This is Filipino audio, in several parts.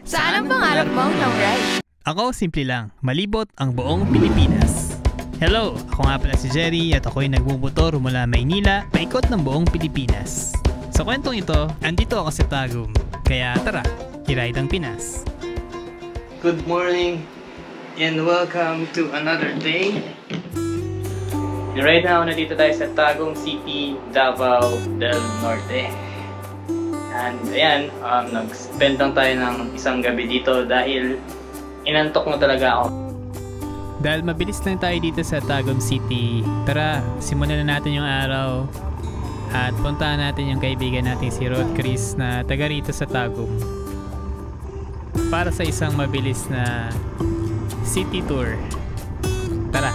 Saan ang pangarap mong long ride? Ako, simple lang. Malibot ang buong Pilipinas. Hello! Ako nga pala si Jerry at ako'y nagbumotor mula Maynila paikot ng buong Pilipinas. Sa kwentong ito, andito ako sa Tagum. Kaya tara, i-ride ang Pinas. Good morning and welcome to another day. Right now, nandito tayo sa Tagum City, Davao del Norte. And ayan, nag-spend lang tayo ng isang gabi dito dahil inantok na talaga ako. Dahil mabilis lang tayo dito sa Tagum City, tara, simulan na natin yung araw at puntahan natin yung kaibigan natin si Rod Chris na taga rito sa Tagum para sa isang mabilis na city tour. Tara!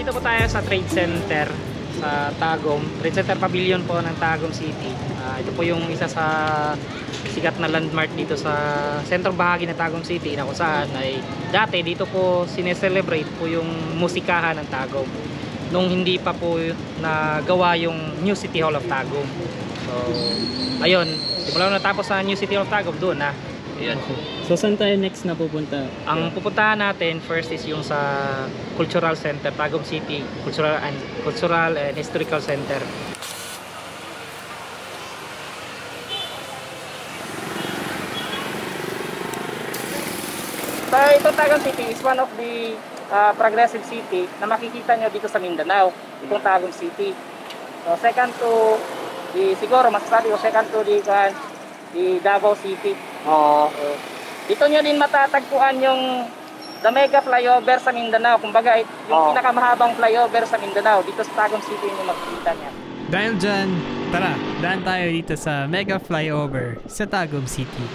Dito po tayo sa Trade Center sa Tagum. Trade Center Pavilion po ng Tagum City. Ito po yung isa sa sikat na landmark dito sa sentrong bahagi ng Tagum City na kung saan ay dati dito po sineselebrate po yung musikahan ng Tagum nung hindi pa po nagawa yung New City Hall of Tagum. So ayun, simula na natapos sa New City Hall of Tagum doon na. Ayun. So saan tayo next na pupunta? Ang pupuntahan natin first is yung sa Cultural Center, Tagum City Cultural and Historical Center. So ito Tagum City is one of the progressive city na makikita nyo dito sa Mindanao, itong Tagum City. So second to siguro masasabi ko second to the Davao City. Dito nyo din matatagpuan yung the mega flyover sa Mindanao. Kumbaga yung pinakamahabang flyover sa Mindanao dito sa Tagum City yung makikita niya. Dahil dyan, tara, daan tayo dito sa mega flyover sa Tagum City.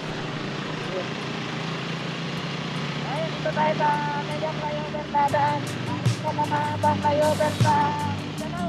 Ayun, dito tayo sa mega flyover na daan. Ang mahabang flyover sa Mindanao.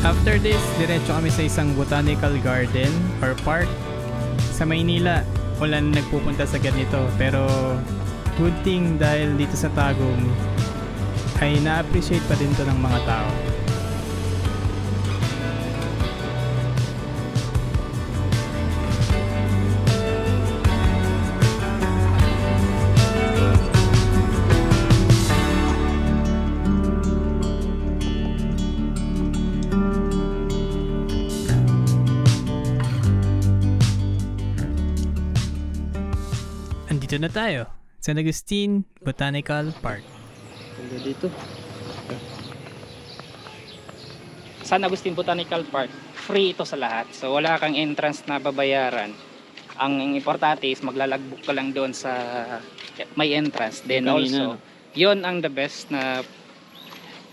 After this, diretso kami sa isang botanical garden or park. Sa Maynila, wala na nagpupunta sa ganito. Pero good thing dahil dito sa Tagum ay na-appreciate pa din to ng mga tao. Andito na tayo, San Agustin Botanical Park. Dito. San Agustin Botanical Park, free ito sa lahat. So wala kang entrance na babayaran. Ang importante is maglalagbok ka lang doon sa may entrance. Then also, yon ang the best na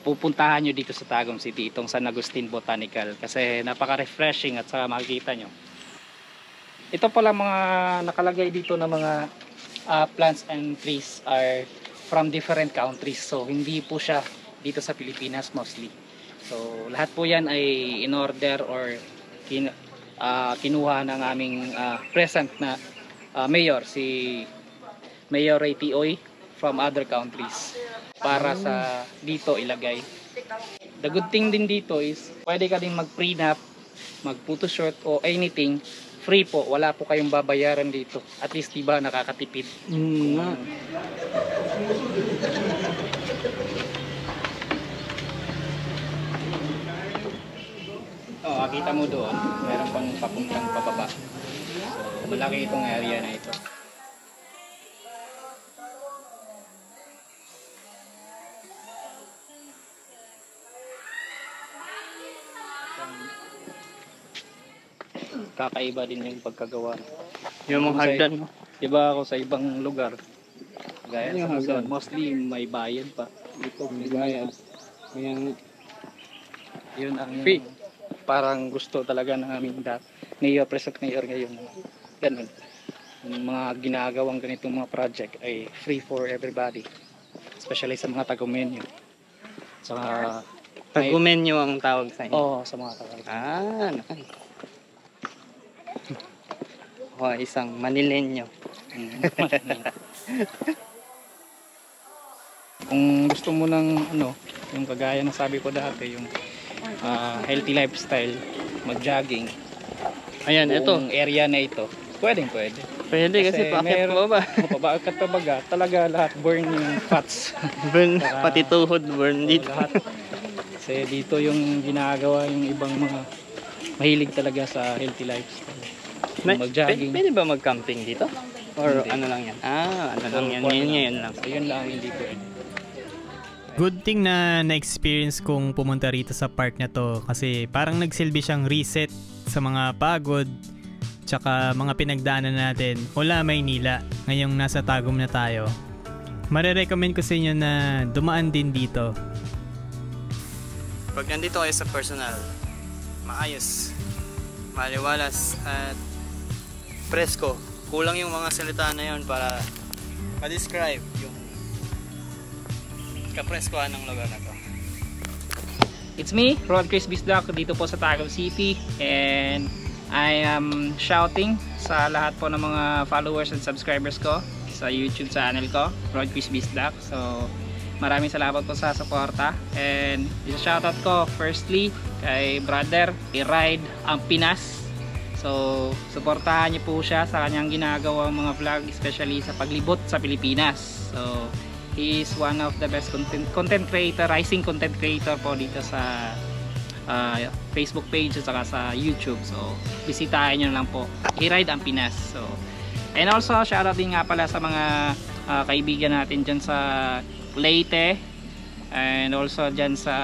pupuntahan nyo dito sa Tagum City, itong San Agustin Botanical. Kasi napaka-refreshing at saka makikita nyo. Ito pala mga nakalagay dito na mga plants and trees are from different countries. So hindi po siya dito sa Pilipinas mostly. So lahat po yan ay in order or kinuha ng aming present na mayor, si Mayor Ray Tioy from other countries para sa dito ilagay. The good thing din dito is pwede ka din mag-prenup, mag-photoshoot o anything. Free po, wala po kayong babayaran dito. At least diba nakakatipid. Kita mo doon, meron pang papuntang pababa. So, malaki itong area na ito. kakaiba din yung pagkagawa. Yung mga hagdan, no? Diba ako sa ibang lugar, gaya Yung sa Luzon, hagdan. mostly may bayad pa. Dito may bayad. Ngayon, yun ang Free. parang gusto talaga namin Mayor, President Mayor ngayon. Ganun. Yung mga ginagawang ganitong mga project ay free for everybody. Especially sa mga taga-Menyo. Saka Tagumenyo ang tawag sa inyo. Oo, sa mga taga. Nakan. O, isang Manilenyo. Kung gusto mo ng yung kagaya ng sabi ko dati, yung healthy lifestyle, mag-jogging, Ayan, ito. buong area na ito, pwede. Pwede kasi paakyat meron- mo ba? Pabakit pa baga, talaga lahat burn yung fats. Burn, Saka- pati tuhod burn dito. Lahat. Kasi dito yung ginagawa yung ibang mga mahilig talaga sa healthy lifestyle. Mag-jogging. Pwede ba mag-camping dito? Or Hindi. ano lang yan? Ano lang yan? Or Ngayon lang. So yun lang, hindi pwede. Good thing na na-experience kong pumunta rito sa park na to kasi parang nagsilbi siyang reset sa mga pagod tsaka mga pinagdaanan natin mula Maynila. Ngayong nasa Tagum na tayo. Marerecommend ko sa inyo na dumaan din dito. Pag nandito kayo sa personal, maayos, maliwalas at presko. Kulang yung mga salita na yun para ma-describe yung kapreskohan ng lugar na to. It's me, Rod Chris Bisdak, dito po sa Tagum City, and I am shouting sa lahat po ng mga followers and subscribers ko sa YouTube channel ko, Rod Chris Bisdak. So maraming salamat po sa suporta, and shoutout ko firstly kay brother I-Ride ang Pinas. So suportahan niyo po siya sa kanyang ginagawang mga vlog, especially sa paglibot sa Pilipinas. So he is one of the best content creator, rising content creator po dito sa Facebook page at saka sa YouTube. So bisitahin nyo lang po, I-Ride ang Pinas. So, and also shoutout din nga pala sa mga kaibigan natin dyan sa Leyte and also dyan sa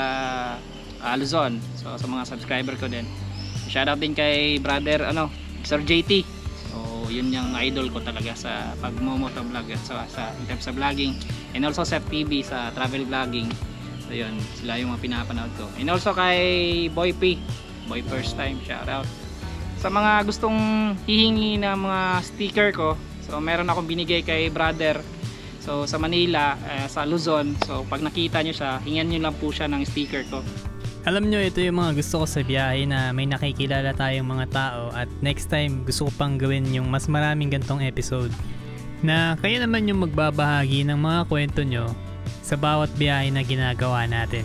Luzon. So sa mga subscriber ko din, shoutout din kay brother Sir JT. So yun yung idol ko talaga sa pagmomotovlog at sa in terms sa vlogging, and also sa FTV sa travel vlogging. So yun, sila yung mga pinapanood ko. And also kay Boy P, Boy First Time, shoutout. Sa mga gustong hihingi na mga sticker ko, so meron akong binigay kay brother. So sa Manila, sa Luzon. So pag nakita nyo siya, hingan nyo lang po siya ng sticker ko. Alam nyo, ito yung mga gusto ko sa biyahe na may nakikilala tayong mga tao at next time gusto ko pang gawin yung mas maraming gantong episode na kayo naman yung magbabahagi ng mga kwento nyo sa bawat biyahe na ginagawa natin.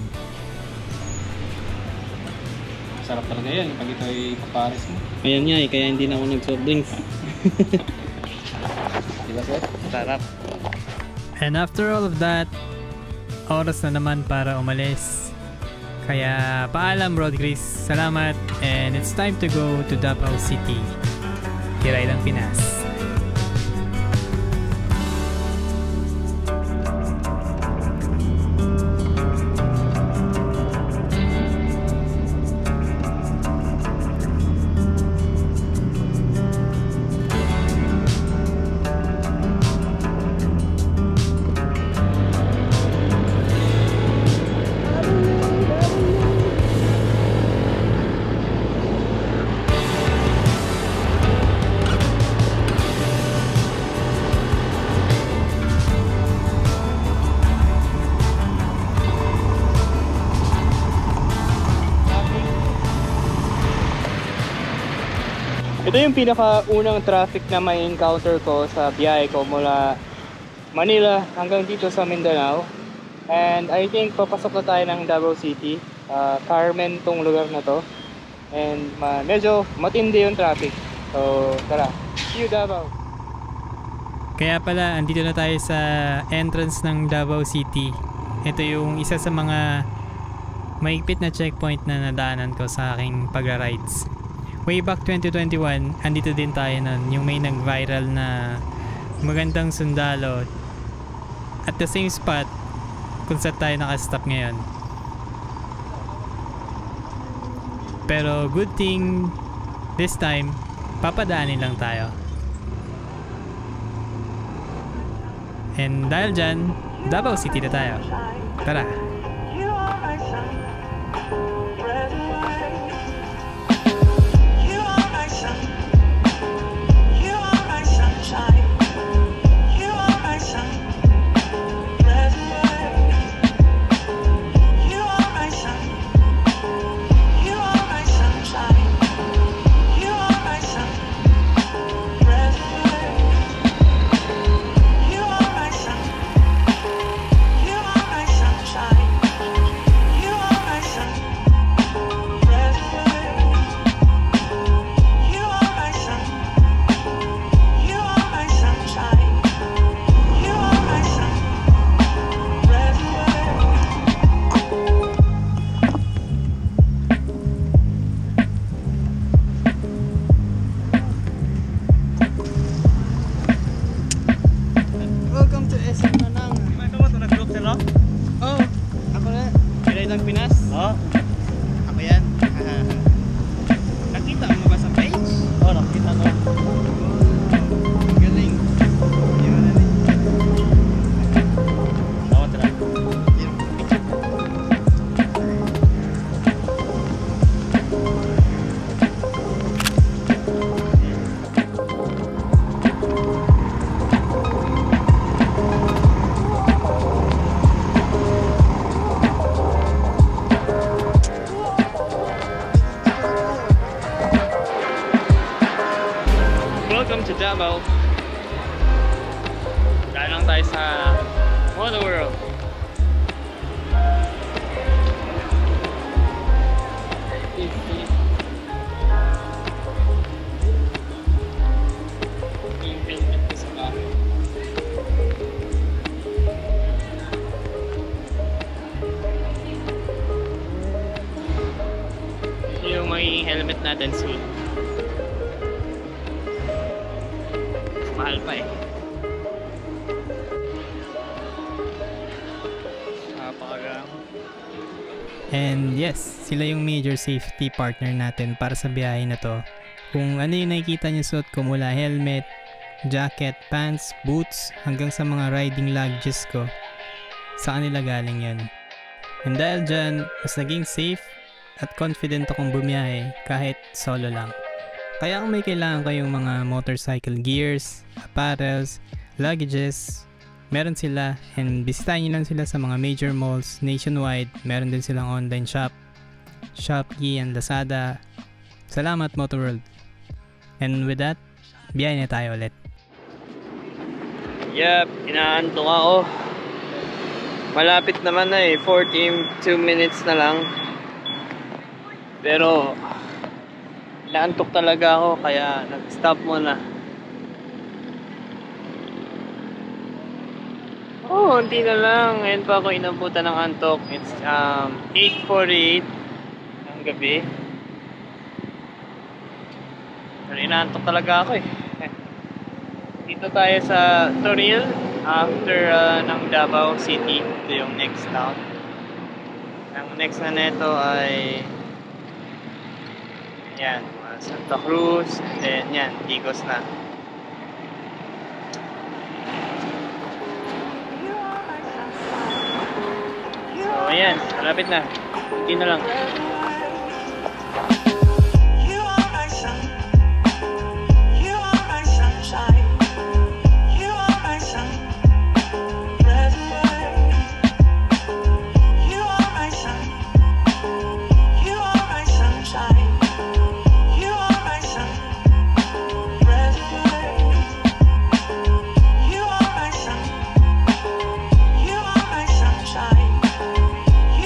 Sarap talaga yan pag ito ay papares mo. Ayan nga kaya hindi na ako nag-soft drinks. Diba sir? Sarap. And after all of that, oras na naman para umalis. Kaya paalam Rod Chris, salamat, and it's time to go to Davao City. I-Ride ang Pinas. Ito yung pinakaunang traffic na may encounter ko sa biyahe ko mula Manila hanggang dito sa Mindanao. And I think papasok na tayo ng Davao City. Carmen tong lugar na to. And medyo matindi yung traffic. So tara, see you Davao! Kaya pala, andito na tayo sa entrance ng Davao City. Ito yung isa sa mga mahigpit na checkpoint na nadaanan ko sa aking pagra-rides. Way back 2021, andito din tayo nun, yung may nag-viral na magandang sundalo at the same spot kung saan tayo nakastop ngayon. Pero good thing this time papadaanin lang tayo. And dahil dyan, Davao City na tayo. Tara! Welcome to SM Manang. Ito mo ito nag-group sila? Oo. Ako na. Pilay ng Pinas? Oo. Ako yan. Nakita mo ba sa page? Oo, nakita ko. Galing. Hindi mo na rin. Oo, tara. Welcome to Davao. Dahil lang tayo sa Moto World. Yung helmet ko sa bahay. Yung magiging helmet natin soon. Mahal pa eh. Napakagang. And yes, sila yung major safety partner natin para sa biyahe na to. Kung ano yung nakikita niyo suot ko mula helmet, jacket, pants, boots, hanggang sa mga riding luggages ko, sa kanila galing yan. And dahil dyan, mas naging safe at confident akong bumiyahe kahit solo lang. Kaya kung may kailangan kayong mga motorcycle gears, apparels, luggages, meron sila, and bisitahin nyo lang sila sa mga major malls nationwide. Meron din silang online shop, Shopee and Lazada. Salamat Motorworld. And with that, biyahe na tayo ulit. Yep, inaantok ako. Malapit naman na eh, 42 minutes na lang. Pero naantok talaga ako kaya nag-stop muna. Oh, hindi na lang. Ngayon pa ako inabutan ng antok. It's 8:48 ng gabi. Pero inaantok talaga ako eh. Dito tayo sa Toril after ng Davao City. Ito yung next town. Ang next na neto ay yan, Santa Cruz, and then yan, Tigos na. So ayan, malapit na. Hindi na lang.